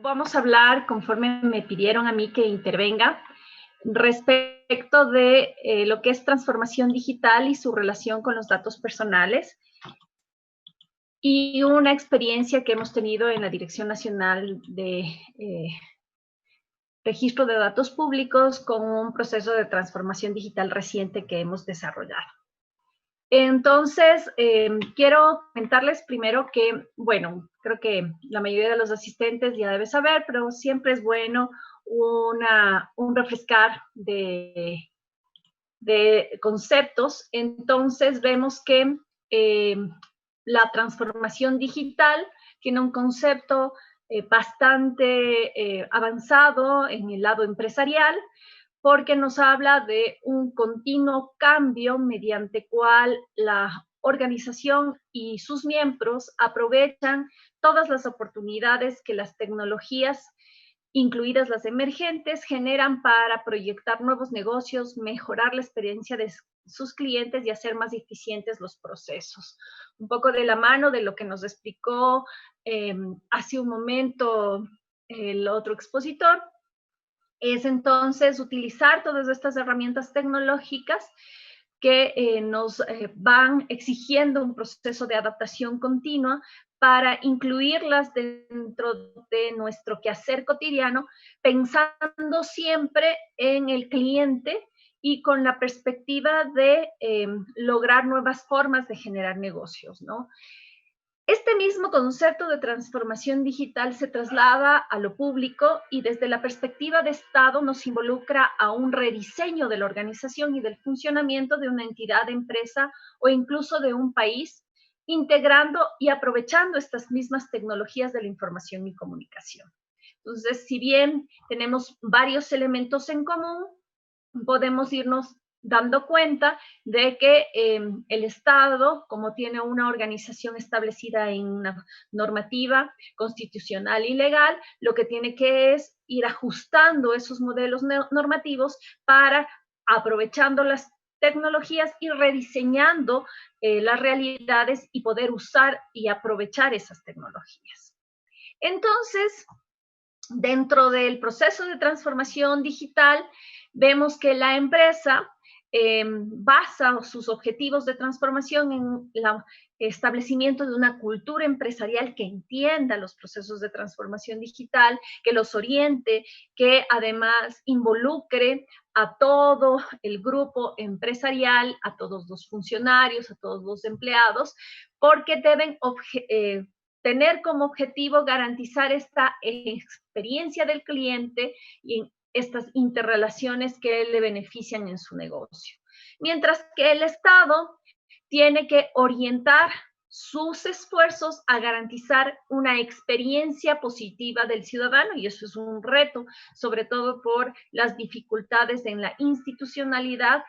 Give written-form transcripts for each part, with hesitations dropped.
vamos a hablar, conforme me pidieron a mí que intervenga, respecto de lo que es transformación digital y su relación con los datos personales, y una experiencia que hemos tenido en la Dirección Nacional de Registro de Datos Públicos con un proceso de transformación digital reciente que hemos desarrollado. Entonces, quiero comentarles primero que, bueno, creo que la mayoría de los asistentes ya debe saber, pero siempre es bueno un refrescar de conceptos. Entonces, vemos que la transformación digital tiene un concepto bastante avanzado en el lado empresarial, porque nos habla de un continuo cambio mediante cual la organización y sus miembros aprovechan todas las oportunidades que las tecnologías, incluidas las emergentes, generan para proyectar nuevos negocios, mejorar la experiencia de sus clientes y hacer más eficientes los procesos. Un poco de la mano de lo que nos explicó hace un momento el otro expositor, es entonces utilizar todas estas herramientas tecnológicas que nos van exigiendo un proceso de adaptación continua para incluirlas dentro de nuestro quehacer cotidiano, pensando siempre en el cliente y con la perspectiva de lograr nuevas formas de generar negocios, ¿no? Este mismo concepto de transformación digital se traslada a lo público y desde la perspectiva de Estado nos involucra a un rediseño de la organización y del funcionamiento de una entidad, empresa o incluso de un país, integrando y aprovechando estas mismas tecnologías de la información y comunicación. Entonces, si bien tenemos varios elementos en común, podemos irnos dando cuenta de que el Estado, como tiene una organización establecida en una normativa constitucional y legal, lo que tiene que es ir ajustando esos modelos normativos para, aprovechando las tecnologías y rediseñando las realidades y poder usar y aprovechar esas tecnologías. Entonces, dentro del proceso de transformación digital, vemos que la empresa basa sus objetivos de transformación en el establecimiento de una cultura empresarial que entienda los procesos de transformación digital, que los oriente, que además involucre a todo el grupo empresarial, a todos los funcionarios, a todos los empleados, porque deben tener como objetivo garantizar esta experiencia del cliente y estas interrelaciones que le benefician en su negocio. Mientras que el Estado tiene que orientar sus esfuerzos a garantizar una experiencia positiva del ciudadano, y eso es un reto, sobre todo por las dificultades en la institucionalidad,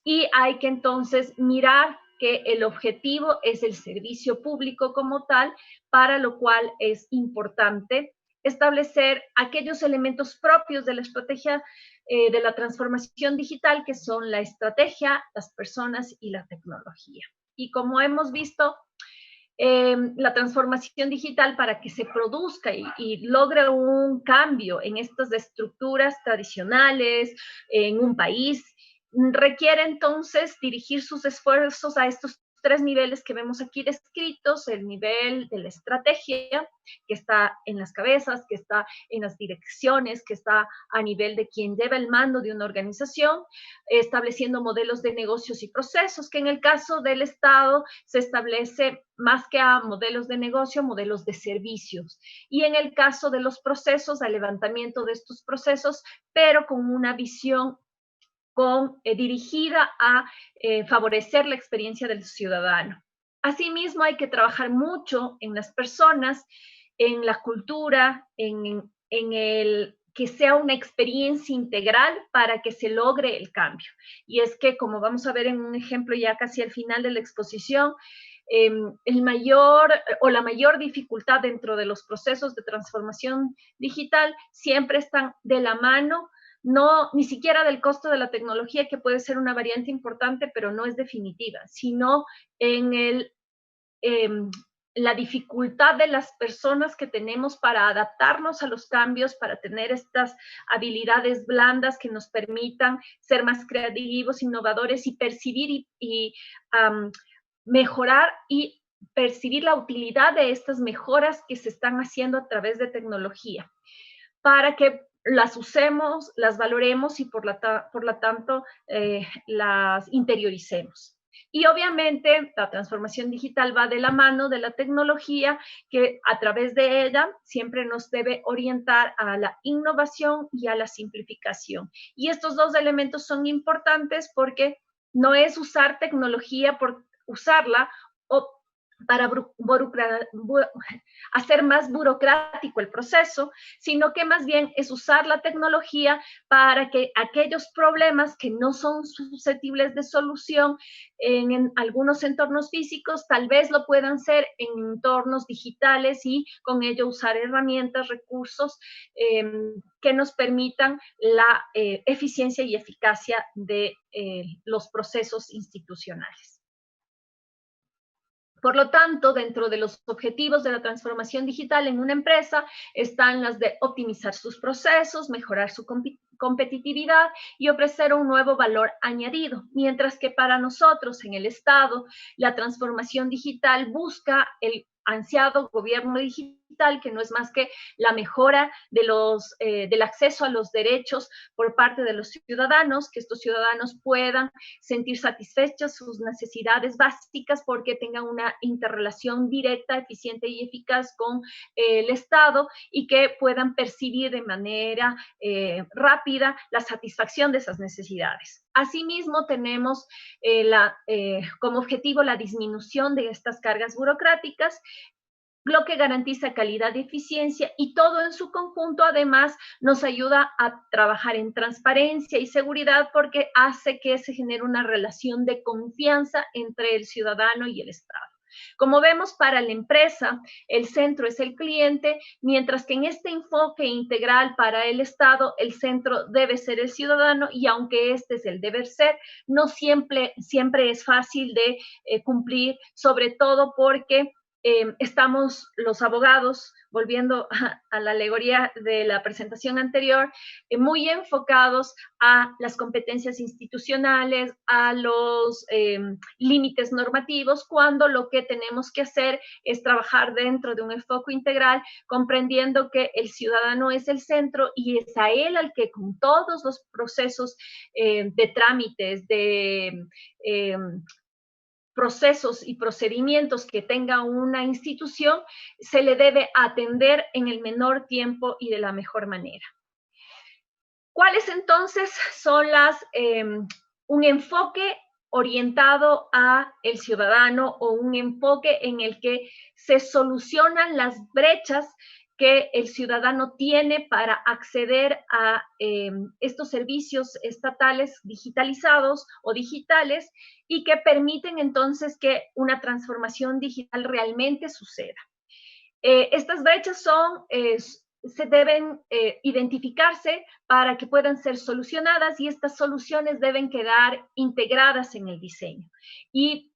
y hay que entonces mirar que el objetivo es el servicio público como tal, para lo cual es importante establecer aquellos elementos propios de la estrategia de la transformación digital, que son la estrategia, las personas y la tecnología. Y como hemos visto, la transformación digital, para que se produzca y logre un cambio en estas estructuras tradicionales en un país, requiere entonces dirigir sus esfuerzos a estos tres niveles que vemos aquí descritos: el nivel de la estrategia, que está en las cabezas, que está en las direcciones, que está a nivel de quien lleva el mando de una organización, estableciendo modelos de negocios y procesos, que en el caso del Estado se establece más que a modelos de negocio, modelos de servicios. Y en el caso de los procesos, al levantamiento de estos procesos, pero con una visión dirigida a favorecer la experiencia del ciudadano. Asimismo, hay que trabajar mucho en las personas, en la cultura, en el que sea una experiencia integral para que se logre el cambio. Y es que, como vamos a ver en un ejemplo ya casi al final de la exposición, la mayor dificultad dentro de los procesos de transformación digital siempre están de la mano, no ni siquiera del costo de la tecnología, que puede ser una variante importante, pero no es definitiva, sino en la dificultad de las personas que tenemos para adaptarnos a los cambios, para tener estas habilidades blandas que nos permitan ser más creativos, innovadores y percibir y mejorar y percibir la utilidad de estas mejoras que se están haciendo a través de tecnología, para que las usemos, las valoremos y por lo tanto las interioricemos. Y obviamente la transformación digital va de la mano de la tecnología, que a través de ella siempre nos debe orientar a la innovación y a la simplificación. Y estos dos elementos son importantes porque no es usar tecnología por usarla o para hacer más burocrático el proceso, sino que más bien es usar la tecnología para que aquellos problemas que no son susceptibles de solución en algunos entornos físicos, tal vez lo puedan ser en entornos digitales y con ello usar herramientas, recursos que nos permitan la eficiencia y eficacia de los procesos institucionales. Por lo tanto, dentro de los objetivos de la transformación digital en una empresa están las de optimizar sus procesos, mejorar su competitividad y ofrecer un nuevo valor añadido, mientras que para nosotros en el Estado, la transformación digital busca el ansiado gobierno digital, que no es más que la mejora del acceso a los derechos por parte de los ciudadanos, que estos ciudadanos puedan sentir satisfechas sus necesidades básicas porque tengan una interrelación directa, eficiente y eficaz con el Estado y que puedan percibir de manera rápida la satisfacción de esas necesidades. Asimismo, tenemos como objetivo la disminución de estas cargas burocráticas, lo que garantiza calidad y eficiencia, y todo en su conjunto además nos ayuda a trabajar en transparencia y seguridad porque hace que se genere una relación de confianza entre el ciudadano y el Estado. Como vemos, para la empresa, el centro es el cliente, mientras que en este enfoque integral para el Estado, el centro debe ser el ciudadano, y aunque este es el deber ser, no siempre es fácil de cumplir, sobre todo porque estamos los abogados, volviendo a la alegoría de la presentación anterior, muy enfocados a las competencias institucionales, a los límites normativos, cuando lo que tenemos que hacer es trabajar dentro de un enfoque integral, comprendiendo que el ciudadano es el centro y es a él al que con todos los procesos de trámites, de procesos y procedimientos que tenga una institución, se le debe atender en el menor tiempo y de la mejor manera. ¿Cuáles entonces son un enfoque orientado a el ciudadano o un enfoque en el que se solucionan las brechas que el ciudadano tiene para acceder a estos servicios estatales digitalizados o digitales y que permiten entonces que una transformación digital realmente suceda? Estas brechas se deben identificarse para que puedan ser solucionadas, y estas soluciones deben quedar integradas en el diseño. ¿Y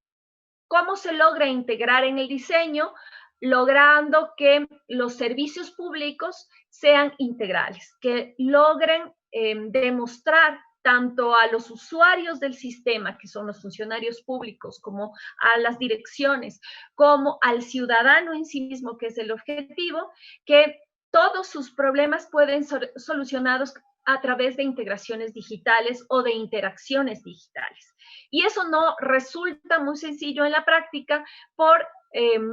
cómo se logra integrar en el diseño? Logrando que los servicios públicos sean integrales, que logren demostrar tanto a los usuarios del sistema, que son los funcionarios públicos, como a las direcciones, como al ciudadano en sí mismo, que es el objetivo, que todos sus problemas pueden ser solucionados a través de integraciones digitales o de interacciones digitales. Y eso no resulta muy sencillo en la práctica por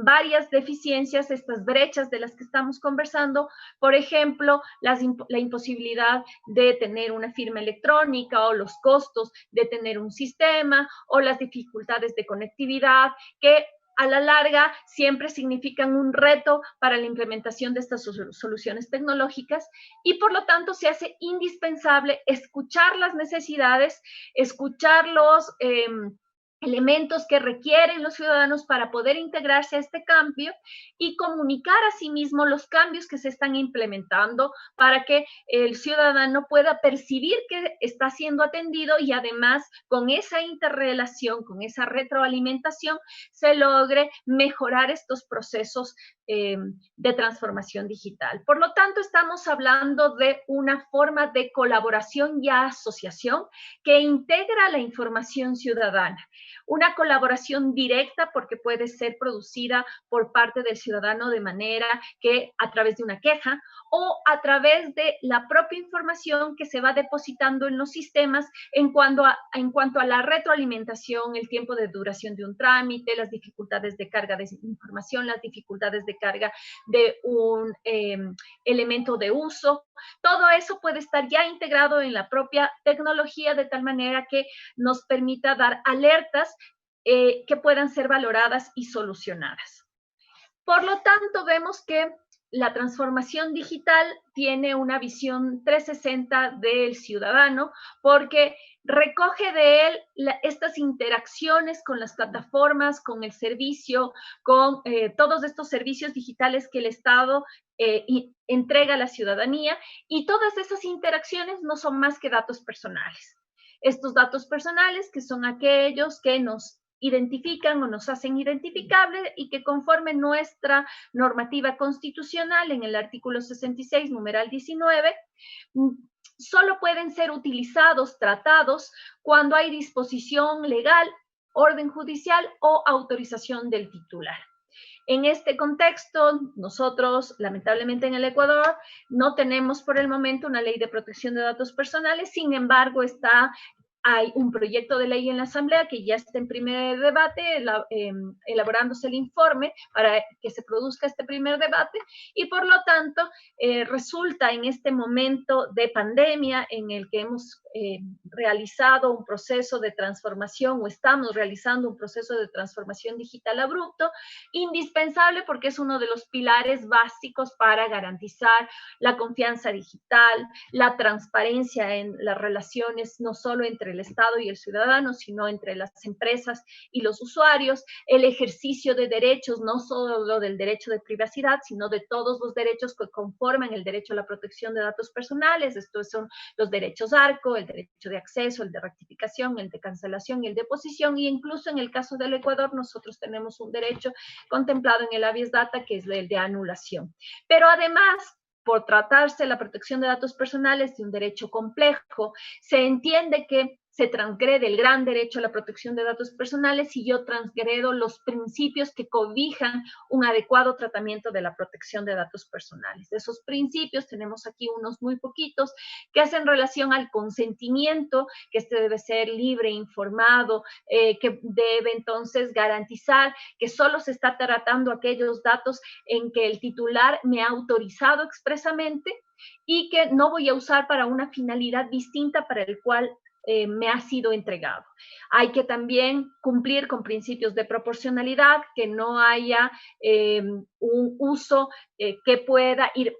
varias deficiencias, estas brechas de las que estamos conversando. Por ejemplo, la imposibilidad de tener una firma electrónica, o los costos de tener un sistema, o las dificultades de conectividad, que a la larga siempre significan un reto para la implementación de estas soluciones tecnológicas, y por lo tanto se hace indispensable escuchar las necesidades, escuchar elementos que requieren los ciudadanos para poder integrarse a este cambio y comunicar asimismo los cambios que se están implementando para que el ciudadano pueda percibir que está siendo atendido y además con esa interrelación, con esa retroalimentación, se logre mejorar estos procesos de transformación digital. Por lo tanto, estamos hablando de una forma de colaboración y asociación que integra la información ciudadana. Una colaboración directa porque puede ser producida por parte del ciudadano de manera que a través de una queja o a través de la propia información que se va depositando en los sistemas en cuanto a la retroalimentación, el tiempo de duración de un trámite, las dificultades de carga de información, las dificultades de carga de un elemento de uso. Todo eso puede estar ya integrado en la propia tecnología de tal manera que nos permita dar alertas que puedan ser valoradas y solucionadas. Por lo tanto, vemos que la transformación digital tiene una visión 360 del ciudadano porque recoge de él estas interacciones con las plataformas, con el servicio, con todos estos servicios digitales que el Estado entrega a la ciudadanía, y todas esas interacciones no son más que datos personales. Estos datos personales que son aquellos que nos identifican o nos hacen identificables y que conforme nuestra normativa constitucional en el artículo 66, numeral 19, solo pueden ser utilizados, tratados, cuando hay disposición legal, orden judicial o autorización del titular. En este contexto, nosotros, lamentablemente en el Ecuador, no tenemos por el momento una ley de protección de datos personales, sin embargo, hay un proyecto de ley en la Asamblea que ya está en primer debate, elaborándose el informe para que se produzca este primer debate, y por lo tanto resulta en este momento de pandemia en el que hemos realizado un proceso de transformación o estamos realizando un proceso de transformación digital abrupto, indispensable porque es uno de los pilares básicos para garantizar la confianza digital, la transparencia en las relaciones no solo entre el Estado y el ciudadano, sino entre las empresas y los usuarios, el ejercicio de derechos, no solo del derecho de privacidad, sino de todos los derechos que conforman el derecho a la protección de datos personales. Estos son los derechos ARCO, el derecho de acceso, el de rectificación, el de cancelación y el de posición, y incluso en el caso del Ecuador nosotros tenemos un derecho contemplado en el habeas data que es el de anulación. Pero además, por tratarse la protección de datos personales de un derecho complejo, se entiende que se transgrede el gran derecho a la protección de datos personales y yo transgredo los principios que cobijan un adecuado tratamiento de la protección de datos personales. De esos principios tenemos aquí unos muy poquitos que hacen relación al consentimiento, que este debe ser libre, informado, que debe entonces garantizar que solo se está tratando aquellos datos en que el titular me ha autorizado expresamente y que no voy a usar para una finalidad distinta para el cual me ha sido entregado. Hay que también cumplir con principios de proporcionalidad, que no haya un uso que pueda ir,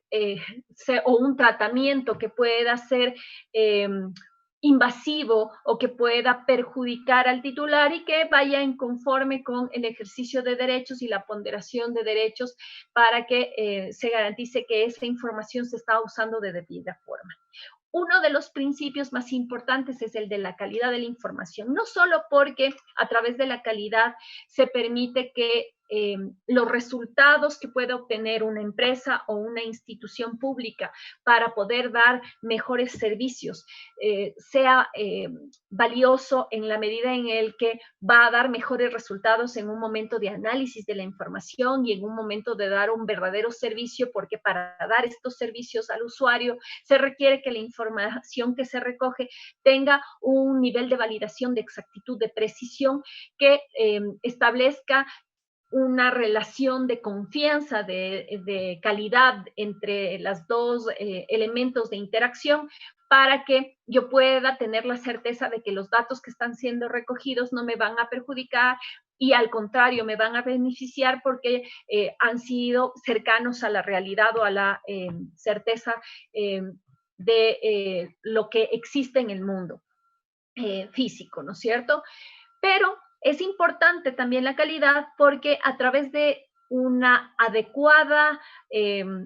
o un tratamiento que pueda ser invasivo o que pueda perjudicar al titular y que vaya en conforme con el ejercicio de derechos y la ponderación de derechos para que se garantice que esa información se está usando de debida forma. Uno de los principios más importantes es el de la calidad de la información, no solo porque a través de la calidad se permite que los resultados que puede obtener una empresa o una institución pública para poder dar mejores servicios sea valioso en la medida en el que va a dar mejores resultados en un momento de análisis de la información y en un momento de dar un verdadero servicio, porque para dar estos servicios al usuario se requiere que la información que se recoge tenga un nivel de validación, de exactitud, de precisión que establezca una relación de confianza, de calidad entre los dos elementos de interacción para que yo pueda tener la certeza de que los datos que están siendo recogidos no me van a perjudicar y al contrario me van a beneficiar porque han sido cercanos a la realidad o a la certeza de lo que existe en el mundo físico, ¿no es cierto? Pero Es importante también la calidad porque a través de una adecuada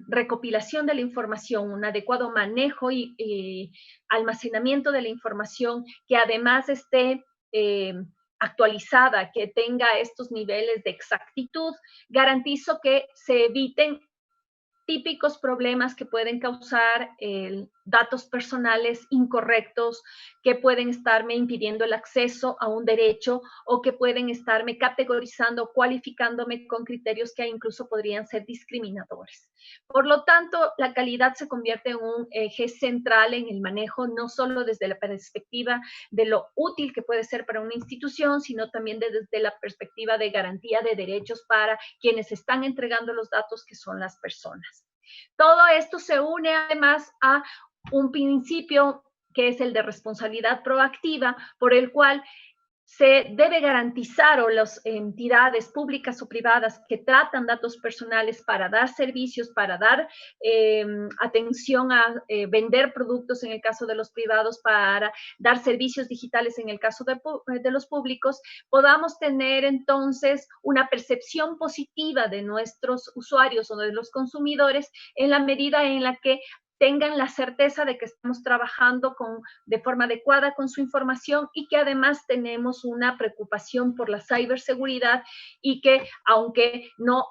recopilación de la información, un adecuado manejo y almacenamiento de la información que además esté actualizada, que tenga estos niveles de exactitud, garantizo que se eviten típicos problemas que pueden causar datos personales incorrectos, que pueden estarme impidiendo el acceso a un derecho o que pueden estarme categorizando, cualificándome con criterios que incluso podrían ser discriminadores. Por lo tanto, la calidad se convierte en un eje central en el manejo, no solo desde la perspectiva de lo útil que puede ser para una institución, sino también desde la perspectiva de garantía de derechos para quienes están entregando los datos, que son las personas. Todo esto se une además a un principio que es el de responsabilidad proactiva, por el cual se debe garantizar, o las entidades públicas o privadas que tratan datos personales para dar servicios, para dar atención a vender productos en el caso de los privados, para dar servicios digitales en el caso de los públicos, podamos tener entonces una percepción positiva de nuestros usuarios o de los consumidores en la medida en la que tengan la certeza de que estamos trabajando de forma adecuada con su información y que además tenemos una preocupación por la ciberseguridad y que aunque no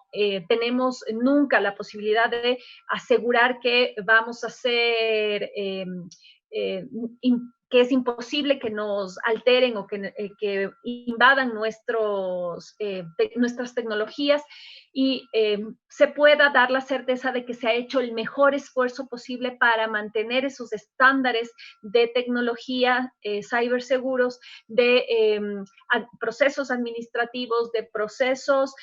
tenemos nunca la posibilidad de asegurar que vamos a ser que es imposible que nos alteren o que invadan nuestras tecnologías, y se pueda dar la certeza de que se ha hecho el mejor esfuerzo posible para mantener esos estándares de tecnología ciberseguros, de procesos administrativos, de procesos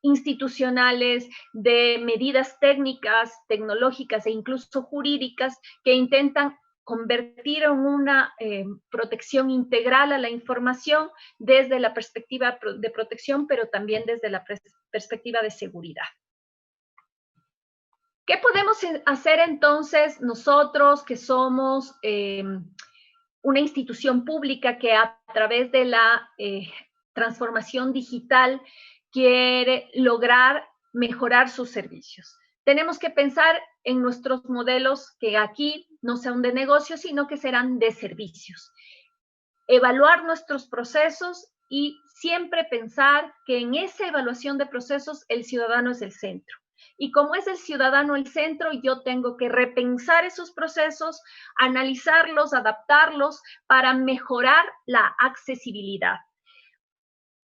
institucionales, de medidas técnicas, tecnológicas e incluso jurídicas que intentan convertir en una protección integral a la información desde la perspectiva de protección, pero también desde la perspectiva de seguridad. ¿Qué podemos hacer entonces nosotros que somos una institución pública que a través de la transformación digital quiere lograr mejorar sus servicios? Tenemos que pensar en nuestros modelos que aquí no sean de negocio, sino que serán de servicios. Evaluar nuestros procesos y siempre pensar que en esa evaluación de procesos el ciudadano es el centro. Y como es el ciudadano el centro, yo tengo que repensar esos procesos, analizarlos, adaptarlos para mejorar la accesibilidad.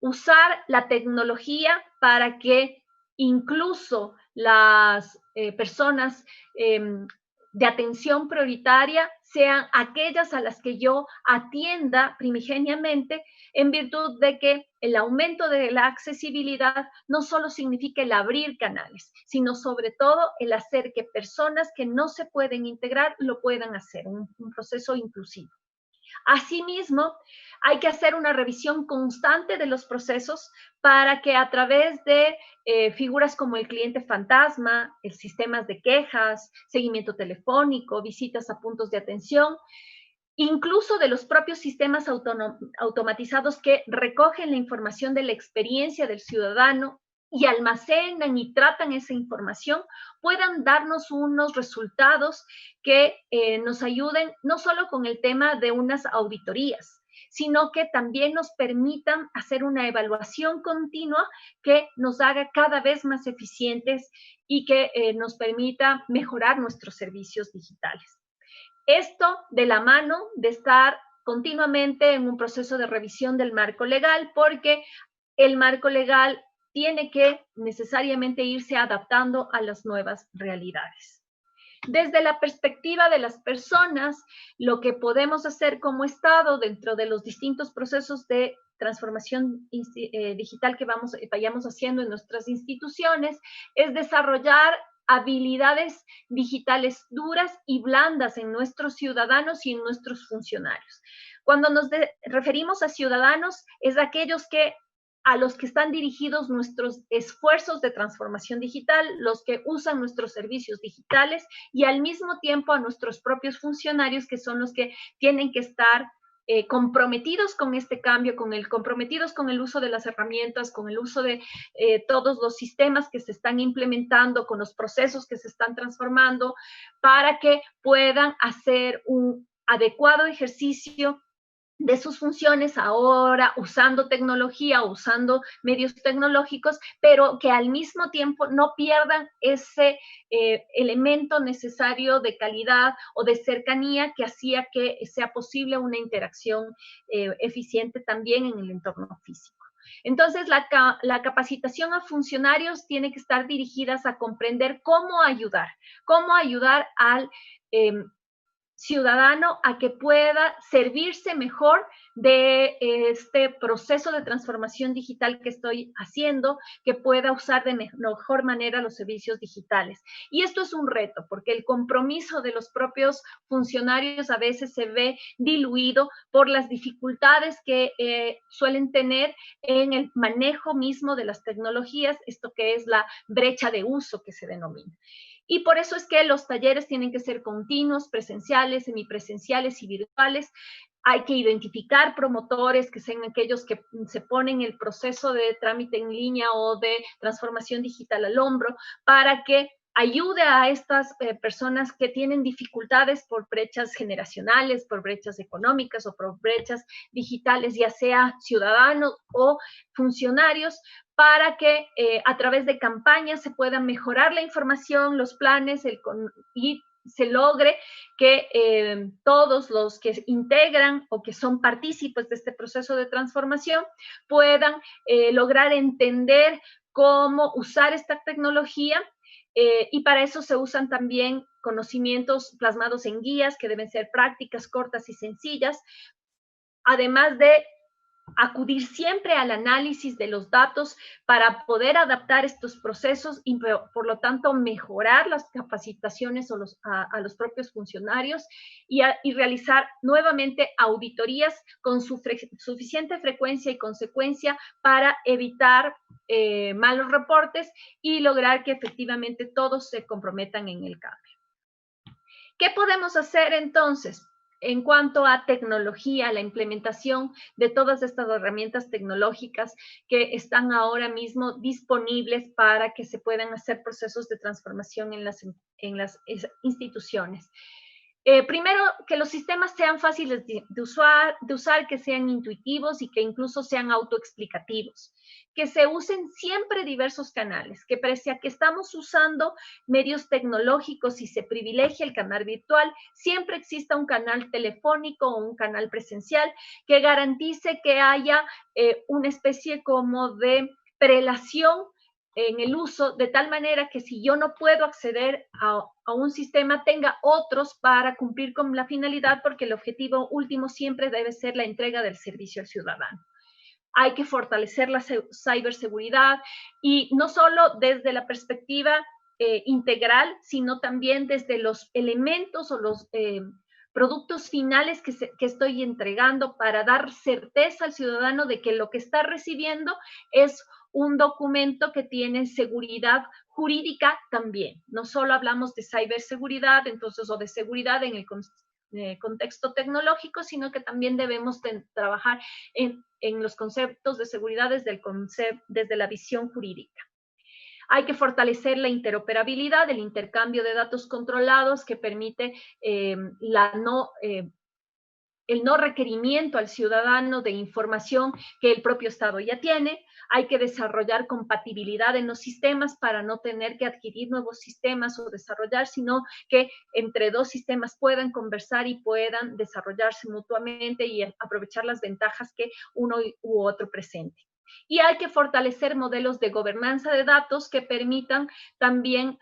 Usar la tecnología para que incluso las personas de atención prioritaria sean aquellas a las que yo atienda primigeniamente, en virtud de que el aumento de la accesibilidad no solo significa el abrir canales, sino sobre todo el hacer que personas que no se pueden integrar lo puedan hacer, un proceso inclusivo. Asimismo, hay que hacer una revisión constante de los procesos para que a través de figuras como el cliente fantasma, sistemas de quejas, seguimiento telefónico, visitas a puntos de atención, incluso de los propios sistemas automatizados que recogen la información de la experiencia del ciudadano y almacenan y tratan esa información, puedan darnos unos resultados que nos ayuden no solo con el tema de unas auditorías, sino que también nos permitan hacer una evaluación continua que nos haga cada vez más eficientes y que nos permita mejorar nuestros servicios digitales. Esto de la mano de estar continuamente en un proceso de revisión del marco legal, porque el marco legal tiene que necesariamente irse adaptando a las nuevas realidades. Desde la perspectiva de las personas, lo que podemos hacer como Estado dentro de los distintos procesos de transformación digital que vayamos haciendo en nuestras instituciones es desarrollar habilidades digitales duras y blandas en nuestros ciudadanos y en nuestros funcionarios. Cuando nos referimos a ciudadanos, es aquellos a los que están dirigidos nuestros esfuerzos de transformación digital, los que usan nuestros servicios digitales, y al mismo tiempo a nuestros propios funcionarios, que son los que tienen que estar comprometidos con este cambio, comprometidos con el uso de las herramientas, con el uso de todos los sistemas que se están implementando, con los procesos que se están transformando, para que puedan hacer un adecuado ejercicio de sus funciones ahora usando tecnología, usando medios tecnológicos, pero que al mismo tiempo no pierdan ese elemento necesario de calidad o de cercanía que hacía que sea posible una interacción eficiente también en el entorno físico. Entonces, la capacitación a funcionarios tiene que estar dirigidas a comprender cómo ayudar al ciudadano a que pueda servirse mejor de este proceso de transformación digital que estoy haciendo, que pueda usar de mejor manera los servicios digitales. Y esto es un reto, porque el compromiso de los propios funcionarios a veces se ve diluido por las dificultades que suelen tener en el manejo mismo de las tecnologías, esto que es la brecha de uso que se denomina. Y por eso es que los talleres tienen que ser continuos, presenciales, semipresenciales y virtuales. Hay que identificar promotores que sean aquellos que se ponen el proceso de trámite en línea o de transformación digital al hombro para que ayude a estas personas que tienen dificultades por brechas generacionales, por brechas económicas o por brechas digitales, ya sea ciudadanos o funcionarios, para que a través de campañas se pueda mejorar la información, los planes y se logre que todos los que integran o que son partícipes de este proceso de transformación puedan lograr entender cómo usar esta tecnología. Y para eso se usan también conocimientos plasmados en guías que deben ser prácticas, cortas y sencillas, además de acudir siempre al análisis de los datos para poder adaptar estos procesos y por lo tanto mejorar las capacitaciones a los propios funcionarios y realizar nuevamente auditorías con suficiente frecuencia y consecuencia para evitar malos reportes y lograr que efectivamente todos se comprometan en el cambio. ¿Qué podemos hacer entonces? En cuanto a tecnología, la implementación de todas estas herramientas tecnológicas que están ahora mismo disponibles para que se puedan hacer procesos de transformación en las instituciones. Primero, que los sistemas sean fáciles de usar, que sean intuitivos y que incluso sean autoexplicativos. Que se usen siempre diversos canales, que pese a que estamos usando medios tecnológicos y se privilegia el canal virtual, siempre exista un canal telefónico o un canal presencial que garantice que haya una especie como de prelación en el uso, de tal manera que si yo no puedo acceder a un sistema, tenga otros para cumplir con la finalidad, porque el objetivo último siempre debe ser la entrega del servicio al ciudadano. Hay que fortalecer la ciberseguridad y no solo desde la perspectiva integral, sino también desde los elementos o los productos finales que estoy entregando para dar certeza al ciudadano de que lo que está recibiendo es un documento que tiene seguridad jurídica también. No solo hablamos de ciberseguridad, entonces, o de seguridad en el contexto tecnológico, sino que también debemos trabajar en los conceptos de seguridad desde la visión jurídica. Hay que fortalecer la interoperabilidad, el intercambio de datos controlados que permite el no requerimiento al ciudadano de información que el propio Estado ya tiene. Hay que desarrollar compatibilidad en los sistemas para no tener que adquirir nuevos sistemas o desarrollar, sino que entre dos sistemas puedan conversar y puedan desarrollarse mutuamente y aprovechar las ventajas que uno u otro presente. Y hay que fortalecer modelos de gobernanza de datos que permitan también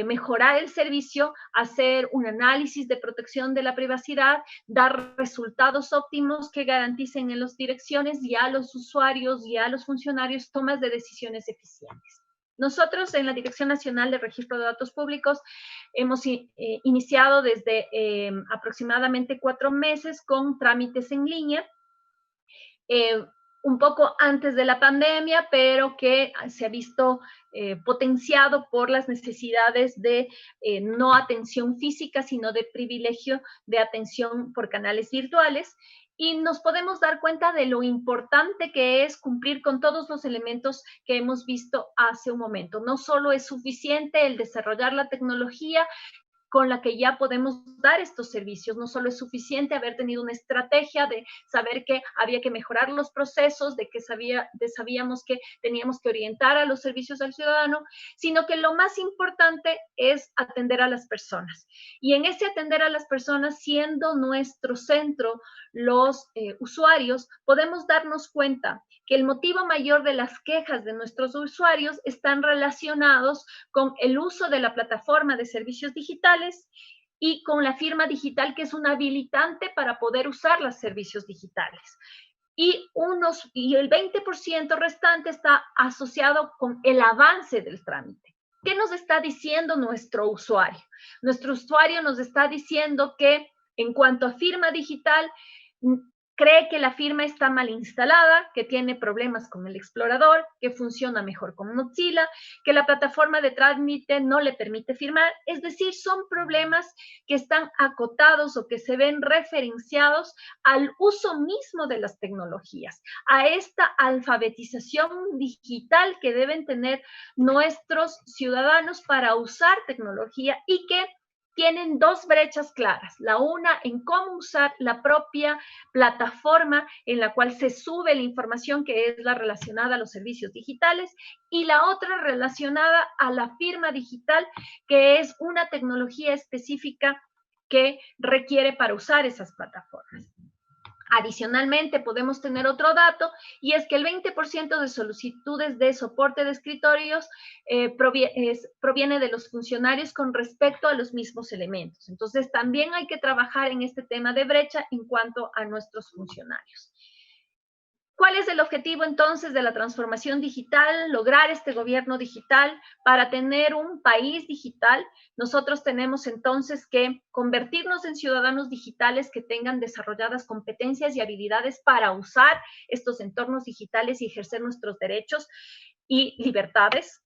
mejorar el servicio, hacer un análisis de protección de la privacidad, dar resultados óptimos que garanticen en las direcciones y a los usuarios y a los funcionarios tomas de decisiones eficientes. Nosotros en la Dirección Nacional de Registro de Datos Públicos hemos iniciado desde aproximadamente 4 meses con trámites en línea, un poco antes de la pandemia, pero que se ha visto potenciado por las necesidades de no atención física, sino de privilegio de atención por canales virtuales. y nos podemos dar cuenta de lo importante que es cumplir con todos los elementos que hemos visto hace un momento. No solo es suficiente el desarrollar la tecnología con la que ya podemos dar estos servicios. No solo es suficiente haber tenido una estrategia de saber que había que mejorar los procesos, de que sabíamos que teníamos que orientar a los servicios al ciudadano, sino que lo más importante es atender a las personas. Y en ese atender a las personas, siendo nuestro centro los usuarios, podemos darnos cuenta que el motivo mayor de las quejas de nuestros usuarios están relacionados con el uso de la plataforma de servicios digitales y con la firma digital, que es un habilitante para poder usar los servicios digitales. Y el 20% restante está asociado con el avance del trámite. ¿Qué nos está diciendo nuestro usuario? Nuestro usuario nos está diciendo que en cuanto a firma digital, cree que la firma está mal instalada, que tiene problemas con el explorador, que funciona mejor con Mozilla, que la plataforma de trámite no le permite firmar. Es decir, son problemas que están acotados o que se ven referenciados al uso mismo de las tecnologías, a esta alfabetización digital que deben tener nuestros ciudadanos para usar tecnología y que tienen dos brechas claras. La una en cómo usar la propia plataforma en la cual se sube la información, que es la relacionada a los servicios digitales, y la otra relacionada a la firma digital, que es una tecnología específica que requiere para usar esas plataformas. Adicionalmente, podemos tener otro dato, y es que el 20% de solicitudes de soporte de escritorios proviene de los funcionarios con respecto a los mismos elementos. Entonces, también hay que trabajar en este tema de brecha en cuanto a nuestros funcionarios. ¿Cuál es el objetivo entonces de la transformación digital? Lograr este gobierno digital. Para tener un país digital, nosotros tenemos entonces que convertirnos en ciudadanos digitales que tengan desarrolladas competencias y habilidades para usar estos entornos digitales y ejercer nuestros derechos y libertades.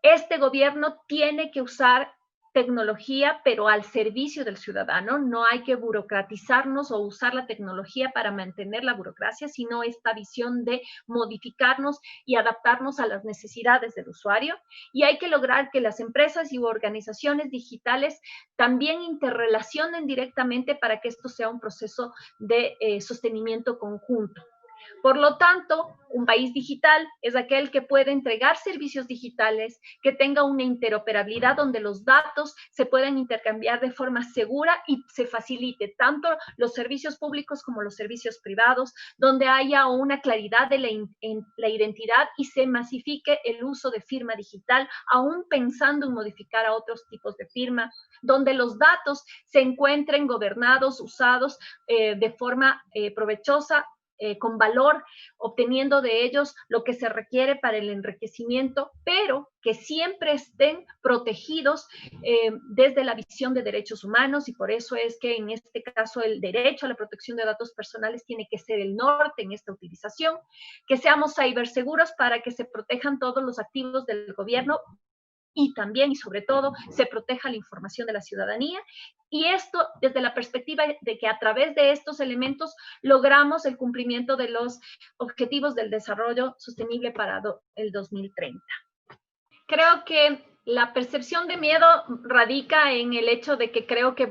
Este gobierno tiene que usar tecnología, pero al servicio del ciudadano. No hay que burocratizarnos o usar la tecnología para mantener la burocracia, sino esta visión de modificarnos y adaptarnos a las necesidades del usuario. Y hay que lograr que las empresas y organizaciones digitales también interrelacionen directamente para que esto sea un proceso de sostenimiento conjunto. Por lo tanto, un país digital es aquel que puede entregar servicios digitales, que tenga una interoperabilidad donde los datos se puedan intercambiar de forma segura y se facilite tanto los servicios públicos como los servicios privados, donde haya una claridad de la identidad y se masifique el uso de firma digital, aún pensando en modificar a otros tipos de firma, donde los datos se encuentren gobernados, usados de forma provechosa, con valor, obteniendo de ellos lo que se requiere para el enriquecimiento, pero que siempre estén protegidos desde la visión de derechos humanos, y por eso es que en este caso el derecho a la protección de datos personales tiene que ser el norte en esta utilización, que seamos ciberseguros para que se protejan todos los activos del gobierno y también y sobre todo se proteja la información de la ciudadanía. Y esto desde la perspectiva de que a través de estos elementos logramos el cumplimiento de los objetivos del desarrollo sostenible para el 2030. Creo que la percepción de miedo radica en el hecho de que creo que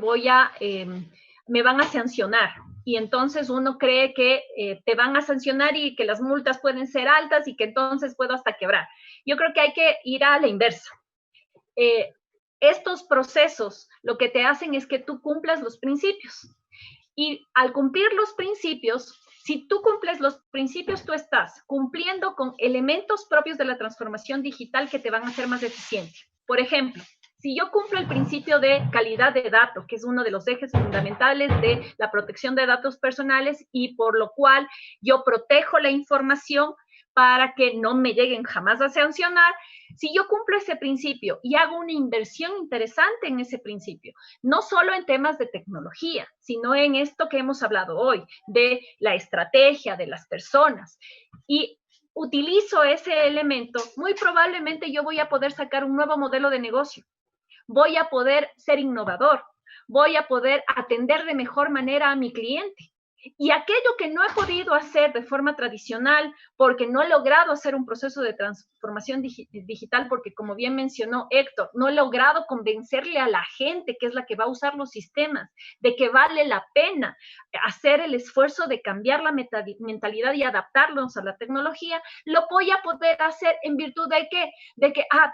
me van a sancionar. Y entonces uno cree que te van a sancionar y que las multas pueden ser altas y que entonces puedo hasta quebrar. Yo creo que hay que ir a la inversa. Estos procesos lo que te hacen es que tú cumplas los principios. Y al cumplir los principios, si tú cumples los principios, tú estás cumpliendo con elementos propios de la transformación digital que te van a hacer más eficiente. Por ejemplo, si yo cumplo el principio de calidad de datos, que es uno de los ejes fundamentales de la protección de datos personales y por lo cual yo protejo la información para que no me lleguen jamás a sancionar, si yo cumplo ese principio y hago una inversión interesante en ese principio, no solo en temas de tecnología, sino en esto que hemos hablado hoy, de la estrategia de las personas, y utilizo ese elemento, muy probablemente yo voy a poder sacar un nuevo modelo de negocio, voy a poder ser innovador, voy a poder atender de mejor manera a mi cliente. Y aquello que no he podido hacer de forma tradicional, porque no he logrado hacer un proceso de transformación digital, porque como bien mencionó Héctor, no he logrado convencerle a la gente, que es la que va a usar los sistemas, de que vale la pena hacer el esfuerzo de cambiar la mentalidad y adaptarlos a la tecnología, lo voy a poder hacer en virtud de que,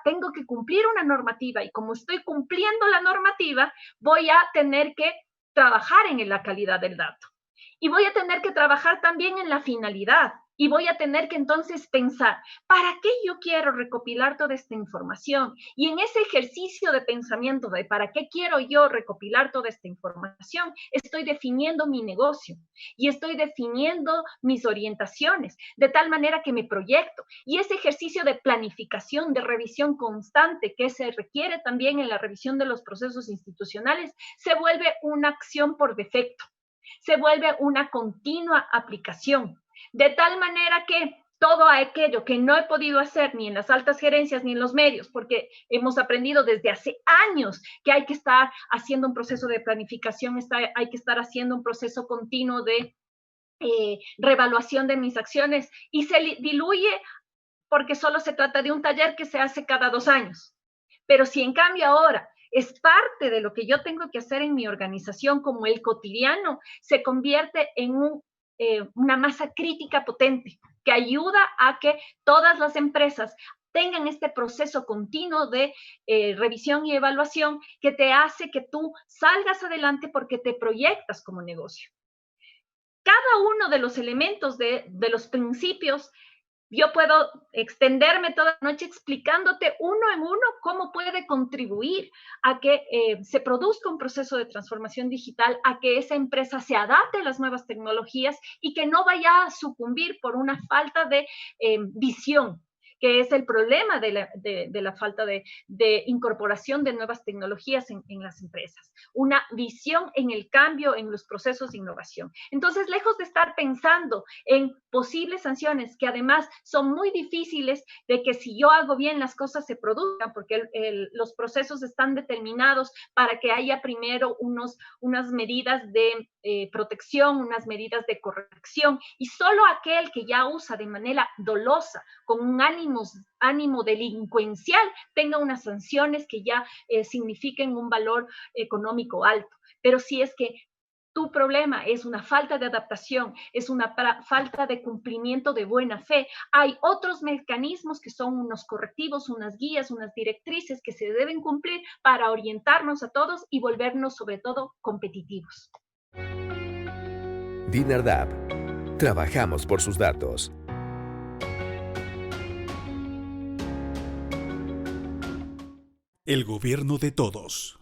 tengo que cumplir una normativa, y como estoy cumpliendo la normativa, voy a tener que trabajar en la calidad del dato. Y voy a tener que trabajar también en la finalidad. Y voy a tener que entonces pensar, ¿para qué yo quiero recopilar toda esta información? Y en ese ejercicio de pensamiento de ¿para qué quiero yo recopilar toda esta información? Estoy definiendo mi negocio y estoy definiendo mis orientaciones, de tal manera que me proyecto. Y ese ejercicio de planificación, de revisión constante que se requiere también en la revisión de los procesos institucionales, se vuelve una acción por defecto. Se vuelve una continua aplicación, de tal manera que todo aquello que no he podido hacer ni en las altas gerencias ni en los medios, porque hemos aprendido desde hace años que hay que estar haciendo un proceso de planificación, hay que estar haciendo un proceso continuo de reevaluación de mis acciones, y se diluye porque solo se trata de un taller que se hace cada 2 años. Pero si en cambio ahora es parte de lo que yo tengo que hacer en mi organización, como el cotidiano, se convierte en una masa crítica potente que ayuda a que todas las empresas tengan este proceso continuo de revisión y evaluación que te hace que tú salgas adelante porque te proyectas como negocio. Cada uno de los elementos de los principios, yo puedo extenderme toda la noche explicándote uno en uno cómo puede contribuir a que se produzca un proceso de transformación digital, a que esa empresa se adapte a las nuevas tecnologías y que no vaya a sucumbir por una falta de visión, que es el problema de la falta de incorporación de nuevas tecnologías en las empresas. Una visión en el cambio, en los procesos de innovación. Entonces, lejos de estar pensando en posibles sanciones, que además son muy difíciles de que si yo hago bien las cosas se produzcan, porque los procesos están determinados para que haya primero unas medidas de protección, unas medidas de corrección, y solo aquel que ya usa de manera dolosa, con un ánimo delincuencial, tenga unas sanciones que ya signifiquen un valor económico alto. Pero si es que tu problema es una falta de adaptación, es una falta de cumplimiento de buena fe, hay otros mecanismos que son unos correctivos, unas guías, unas directrices que se deben cumplir para orientarnos a todos y volvernos sobre todo competitivos. Dinardap. Trabajamos por sus datos. El gobierno de todos.